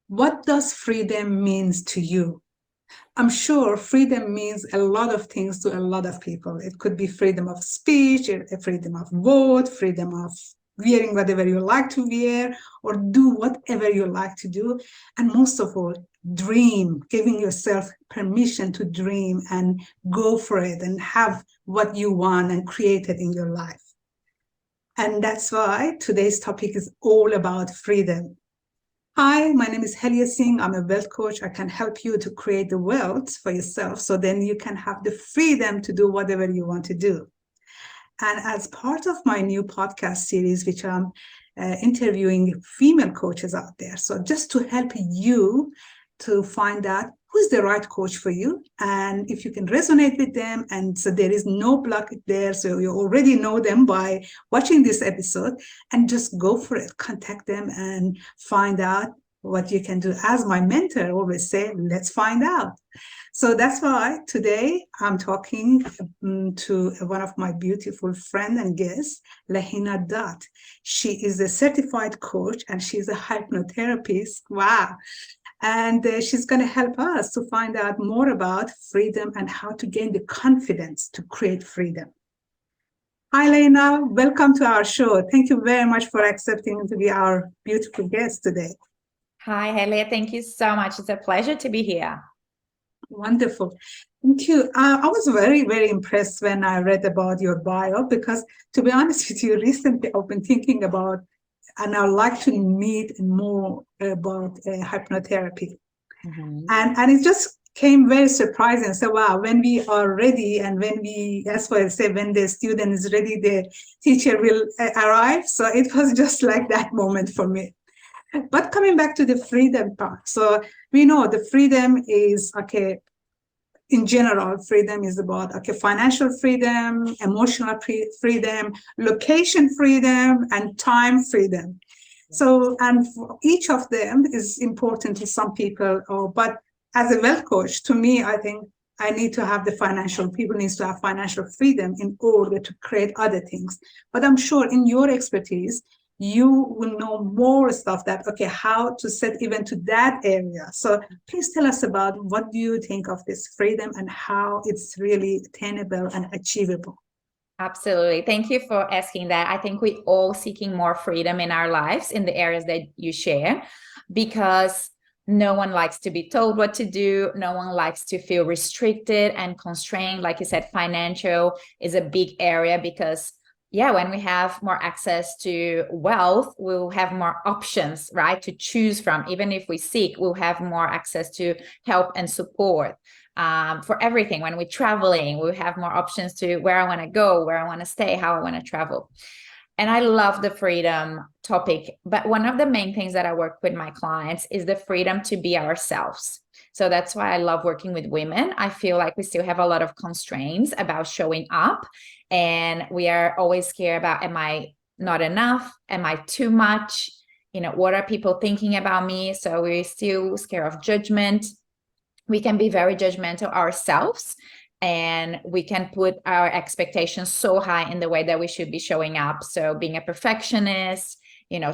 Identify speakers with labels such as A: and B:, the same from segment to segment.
A: what does freedom means to you? I'm sure freedom means a lot of things to a lot of people. It could be freedom of speech, freedom of vote, freedom of wearing whatever you like to wear, or do whatever you like to do. And most of all, dream, giving yourself permission to dream and go for it and have what you want and create it in your life. And that's why today's topic is all about freedom. Hi, my name is Helia Singh. I'm a wealth coach. I can help you to create the wealth for yourself so then you can have the freedom to do whatever you want to do. And as part of my new podcast series, which I'm interviewing female coaches out there, so just to help you to find out who's the right coach for you and if you can resonate with them. And so there is no block there. So you already know them by watching this episode and just go for it. Contact them and find out what you can do. As my mentor always say, let's find out. So that's why today I'm talking to one of my beautiful friend and guests, Lahaina Daudt. She is a certified coach and she's a hypnotherapist. Wow. And she's going to help us to find out more about freedom and how to gain the confidence to create freedom. Hi, Lena. Welcome to our show. Thank you very much for accepting to be our beautiful guest today.
B: Hi, Helia. Thank you so much. It's a pleasure to be here.
A: Wonderful. Thank you. I was very, very impressed when I read about your bio because, to be honest with you, recently I've been thinking about and I'd like to meet more about hypnotherapy. Mm-hmm. And it just came very surprising. So, wow, when we are ready and when we, as well say, when the student is ready, the teacher will arrive. So it was just like that moment for me. But coming back to the freedom part. So we know the freedom is, okay, in general, freedom is about financial freedom, emotional freedom, location freedom, and time freedom. So, and for each of them is important to some people. But as a wealth coach, to me, I think I need to have the people needs to have financial freedom in order to create other things. But I'm sure in your expertise, you will know more stuff that, how to set even to that area. So please tell us about what do you think of this freedom and how it's really attainable and achievable.
B: Absolutely. Thank you for asking that. I think we all seeking more freedom in our lives in the areas that you share, because no one likes to be told what to do. No one likes to feel restricted and constrained. Like you said, financial is a big area because when we have more access to wealth, we'll have more options, right, to choose from. Even if we seek, we'll have more access to help and support for everything. When we're traveling, we'll have more options to where I want to go, where I want to stay, how I want to travel. And I love the freedom topic. But one of the main things that I work with my clients is the freedom to be ourselves. So that's why I love working with women. I feel like we still have a lot of constraints about showing up. And we are always scared about, am I not enough? Am I too much? What are people thinking about me? So we're still scared of judgment. We can be very judgmental ourselves. And we can put our expectations so high in the way that we should be showing up. So being a perfectionist,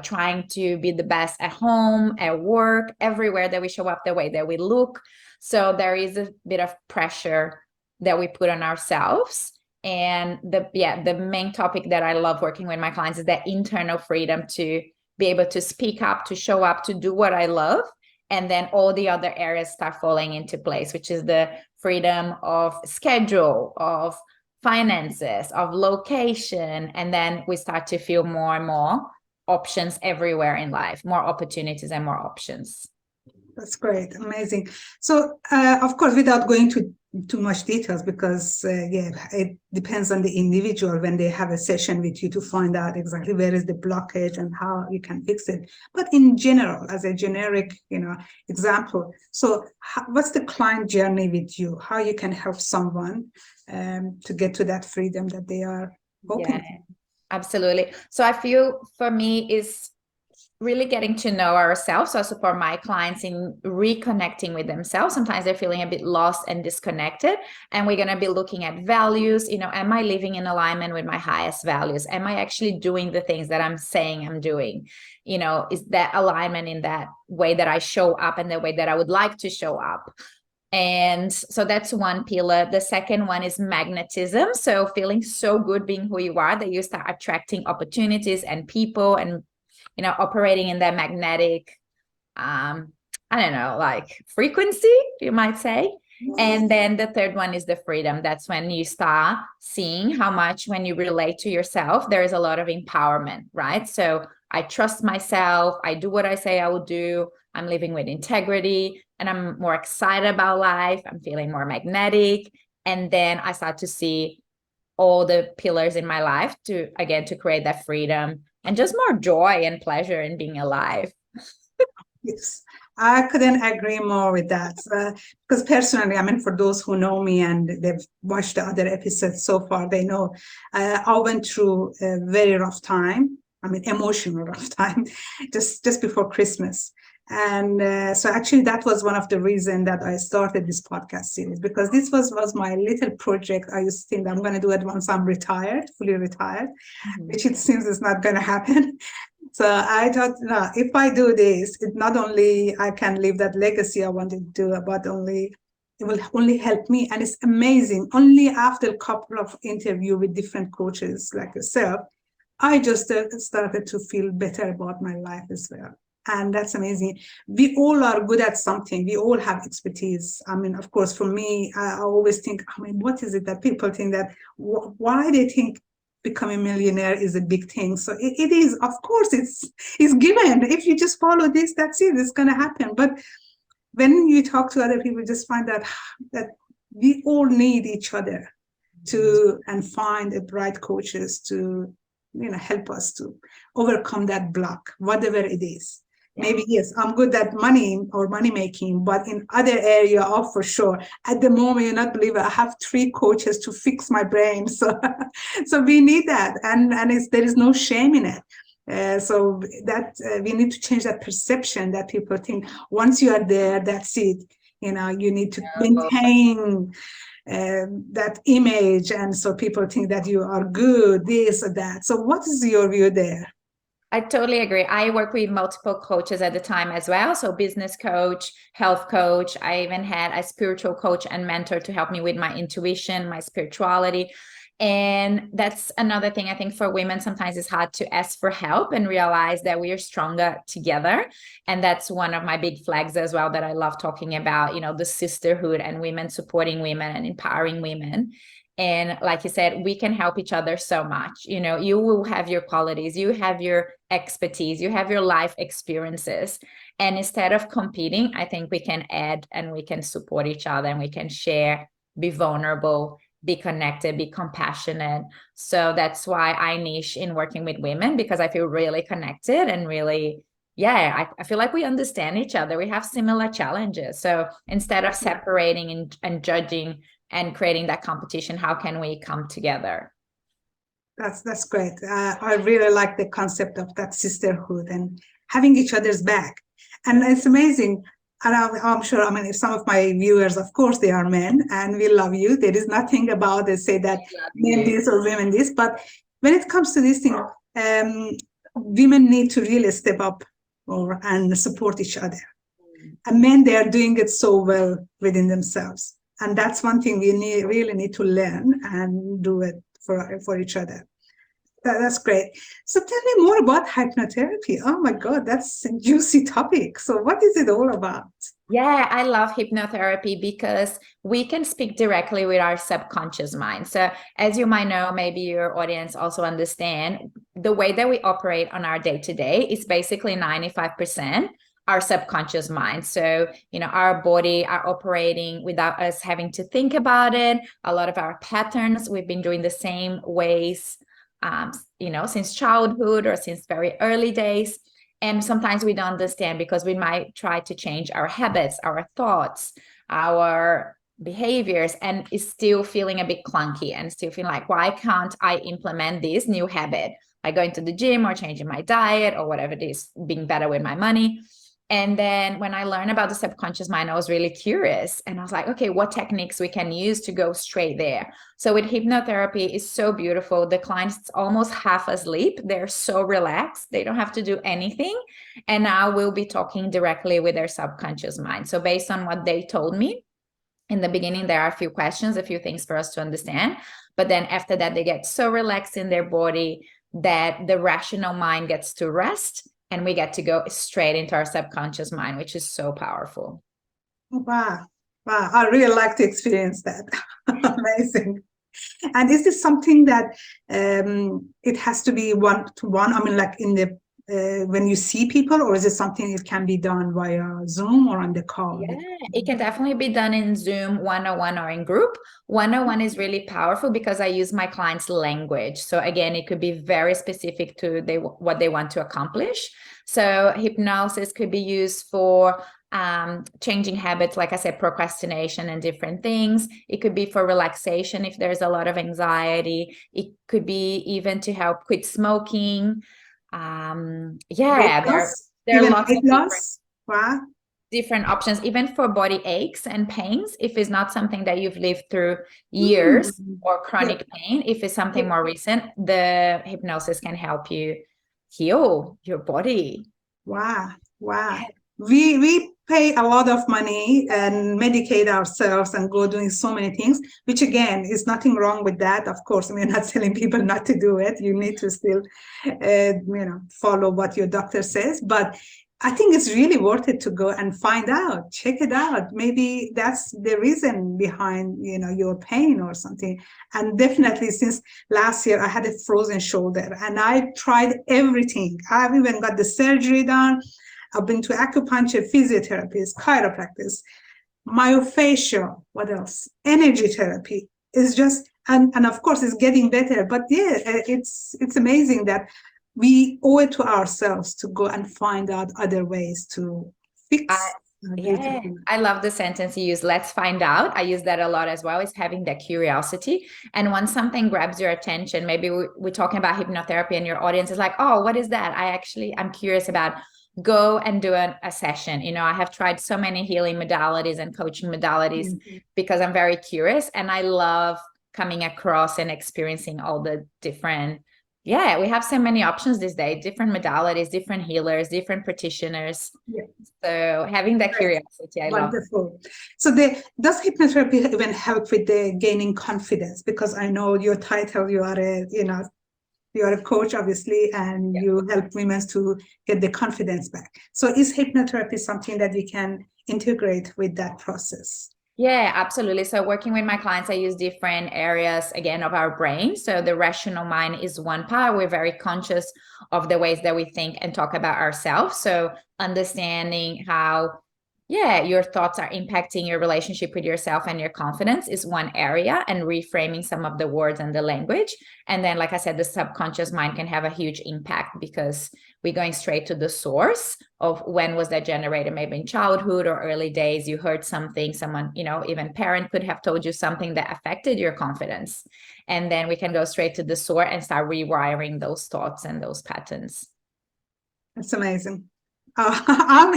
B: trying to be the best at home, at work, everywhere that we show up, the way that we look. So there is a bit of pressure that we put on ourselves. And the main topic that I love working with my clients is that internal freedom to be able to speak up, to show up, to do what I love. And then all the other areas start falling into place, which is the freedom of schedule, of finances, of location. And then we start to feel more and more options everywhere in life, more opportunities and more options.
A: That's great. Amazing. So, of course, without going to too much details, because, it depends on the individual when they have a session with you to find out exactly where is the blockage and how you can fix it. But in general, as a generic, example, so what's the client journey with you? How you can help someone to get to that freedom that they are hoping for?
B: Absolutely. So I feel for me is really getting to know ourselves. So I support my clients in reconnecting with themselves. Sometimes they're feeling a bit lost and disconnected. And we're going to be looking at values. Am I living in alignment with my highest values? Am I actually doing the things that I'm saying I'm doing? Is that alignment in that way that I show up and the way that I would like to show up? And so that's one pillar. The second one is magnetism. So feeling so good being who you are that you start attracting opportunities and people and, operating in that magnetic, I don't know, like frequency, you might say. And then the third one is the freedom. That's when you start seeing how much when you relate to yourself, there is a lot of empowerment, right? So I trust myself. I do what I say I will do. I'm living with integrity and I'm more excited about life. I'm feeling more magnetic. And then I start to see all the pillars in my life to create that freedom and just more joy and pleasure in being alive.
A: Yes, I couldn't agree more with that. Because personally, I mean, for those who know me and they've watched the other episodes so far, they know I went through a very rough time. I mean, emotional rough time, just before Christmas. And so actually that was one of the reasons that I started this podcast series, because this was my little project. I used to think I'm going to do it once I'm retired, fully retired, which it seems is not going to happen. So I thought, no, if I do this, it not only I can leave that legacy I wanted to do, but it will only help me. And it's amazing. Only after a couple of interviews with different coaches like yourself, I just started to feel better about my life as well. And that's amazing. We all are good at something. We all have expertise. I mean, of course, for me, I always think, I mean, what is it that people think that, why they think becoming a millionaire is a big thing? So it is, of course, it's given. If you just follow this, that's it, it's going to happen. But when you talk to other people, just find that we all need each other and find the right coaches to help us to overcome that block, whatever it is. Maybe, yes, I'm good at money or money making, but in other area, oh, for sure. At the moment, you're not believe it, I have 3 coaches to fix my brain. So, so we need that. And there is no shame in it. So that we need to change that perception that people think once you are there, that's it. You need to maintain that image. And so people think that you are good, this or that. So what is your view there?
B: I totally agree. I work with multiple coaches at the time as well. So business coach, health coach. I even had a spiritual coach and mentor to help me with my intuition, my spirituality. And that's another thing I think for women, sometimes it's hard to ask for help and realize that we are stronger together. And that's one of my big flags as well that I love talking about, the sisterhood and women supporting women and empowering women. And like you said, we can help each other so much. You will have your qualities, you have your expertise, you have your life experiences. And instead of competing, I think we can add and we can support each other and we can share, be vulnerable, be connected, be compassionate. So that's why I niche in working with women, because I feel really connected and really, I feel like we understand each other. We have similar challenges. So instead of separating and judging and creating that competition, how can we come together?
A: That's great. I really like the concept of that sisterhood and having each other's back. And it's amazing. And I'm sure, I mean, if some of my viewers, of course, they are men and we love you. There is nothing about it, say that men this or women this. But when it comes to this thing, women need to really step up and support each other. And men, they are doing it so well within themselves. And that's one thing we really need to learn and do it for each other. That's great. So tell me more about hypnotherapy. Oh my God, that's a juicy topic. So what is it all about?
B: Yeah, I love hypnotherapy because we can speak directly with our subconscious mind. So as you might know, maybe your audience also understand, the way that we operate on our day-to-day is basically 95% our subconscious mind. So, our body are operating without us having to think about it. A lot of our patterns, we've been doing the same ways, since childhood or since very early days. And sometimes we don't understand because we might try to change our habits, our thoughts, our behaviors, and it's still feeling a bit clunky and still feeling like, why can't I implement this new habit? like going to the gym or changing my diet or whatever it is, being better with my money. And then when I learned about the subconscious mind, I was really curious. And I was like, okay, what techniques we can use to go straight there? So with hypnotherapy, it's so beautiful. The clients almost half asleep. They're so relaxed. They don't have to do anything. And now we'll be talking directly with their subconscious mind. So based on what they told me, in the beginning, there are a few questions, a few things for us to understand. But then after that, they get so relaxed in their body that the rational mind gets to rest, and we get to go straight into our subconscious mind, which is so powerful.
A: Wow. Wow. I really like to experience that. Amazing. And is this something that it has to be one-to-one? I mean, like in the when you see people, or is it something it can be done via Zoom or on the call?
B: Yeah, it can definitely be done in Zoom, one-on-one, or in group. One-on-one is really powerful because I use my clients' language. So again, it could be very specific to what they want to accomplish. So hypnosis could be used for changing habits, like I said, procrastination and different things. It could be for relaxation if there's a lot of anxiety. It could be even to help quit smoking.
A: Weight
B: There
A: loss?
B: are
A: Even
B: lots
A: weight
B: of
A: loss? Wow.
B: different options, even for body aches and pains. If it's not something that you've lived through years
A: Mm.
B: or
A: Yeah.
B: chronic pain, if it's something
A: Yeah.
B: more recent, the hypnosis can help you heal your body.
A: Wow. Wow. We pay a lot of money and medicate ourselves and go doing so many things, which again is nothing wrong with that. Of course, we're not telling people not to do it. You need to still, follow what your doctor says. But I think it's really worth it to go and find out, check it out. Maybe that's the reason behind, your pain or something. And definitely since last year, I had a frozen shoulder and I tried everything. I've even got the surgery done. I've been to acupuncture, physiotherapist, chiropractors, myofascial, what else? Energy therapy is just, and of course it's getting better. But yeah, it's amazing that we owe it to ourselves to go and find out other ways to fix
B: Yeah,
A: beautiful.
B: I love the sentence you use. Let's find out. I use that a lot as well, is having that curiosity. And when something grabs your attention, maybe we're talking about hypnotherapy and your audience is like, oh, what is that? I'm curious about. Go and do a session. I have tried so many healing modalities and coaching modalities because I'm very curious, and I love coming across and experiencing all the different. Yeah, we have so many options these days, different modalities, different healers, different practitioners.
A: Yeah.
B: So having that curiosity, I love.
A: Wonderful. So does hypnotherapy even help with the gaining confidence? Because I know your title, you are a coach, obviously, and you help women to get the confidence back. So is hypnotherapy something that we can integrate with that process?
B: Yeah, absolutely. So working with my clients, I use different areas, again, of our brain. So the rational mind is one part. We're very conscious of the ways that we think and talk about ourselves. So understanding how, your thoughts are impacting your relationship with yourself and your confidence is one area, and reframing some of the words and the language. And then, like I said, the subconscious mind can have a huge impact because we're going straight to the source of when was that generated, maybe in childhood or early days. You heard something, someone, even parent could have told you something that affected your confidence. And then we can go straight to the source and start rewiring those thoughts and those patterns.
A: That's amazing. Oh, I'm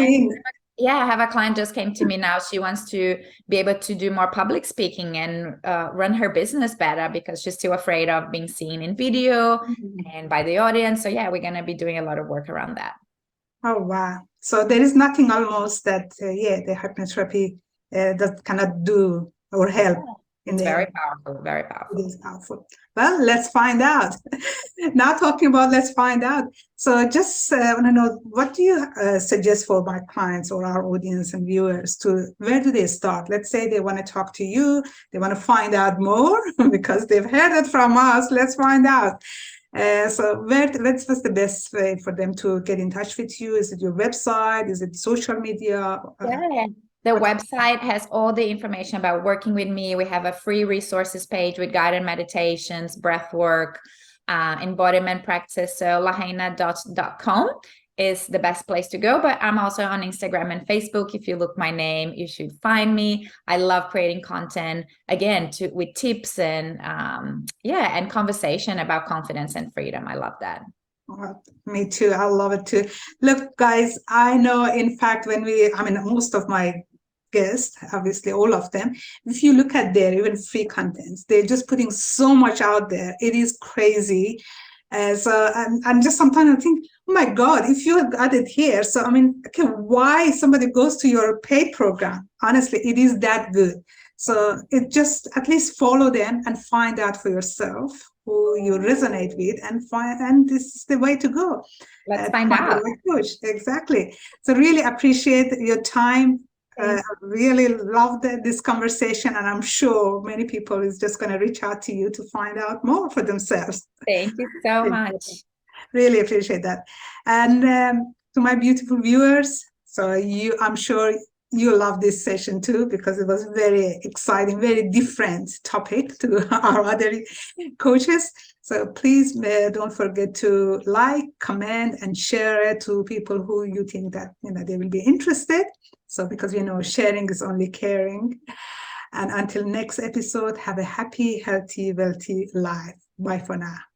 A: in.
B: Yeah, I have a client just came to me now. She wants to be able to do more public speaking and run her business better because she's still afraid of being seen in video and by the audience. So yeah, we're going to be doing a lot of work around that.
A: Oh, wow. So there is nothing almost that, the hypnotherapy that cannot do or help.
B: It's very powerful, very powerful.
A: It is powerful. Well, let's find out. Now talking about let's find out. So just want to know, what do you suggest for my clients or our audience and viewers where do they start? Let's say they want to talk to you, they want to find out more because they've heard it from us. Let's find out. So what's the best way for them to get in touch with you? Is it your website? Is it social media?
B: Yeah. The website has all the information about working with me. We have a free resources page with guided meditations, breath work, embodiment practice. So lahainadaught.com. is the best place to go. But I'm also on Instagram and Facebook. If you look my name, you should find me. I love creating content, again, with tips and and conversation about confidence and freedom. I love that.
A: Well, me too. I love it too. Look, guys, I know, in fact, most of my guests, obviously all of them, if you look at their even free contents, they're just putting so much out there. It is crazy. And just sometimes I think, oh my God, if you have got it here. So, okay, why somebody goes to your paid program? Honestly, it is that good. So it just at least follow them and find out for yourself who you resonate with, and this is the way to go.
B: Let's find out.
A: The right coach. Exactly. So really appreciate your time. I really loved this conversation, and I'm sure many people is just going to reach out to you to find out more for themselves.
B: Thank you so much.
A: Really appreciate that. And to my beautiful viewers, I'm sure you love this session too, because it was very exciting, very different topic to our other coaches. So please don't forget to like, comment, and share it to people who you think that they will be interested. So because sharing is only caring. And until next episode, have a happy, healthy, wealthy life. Bye for now.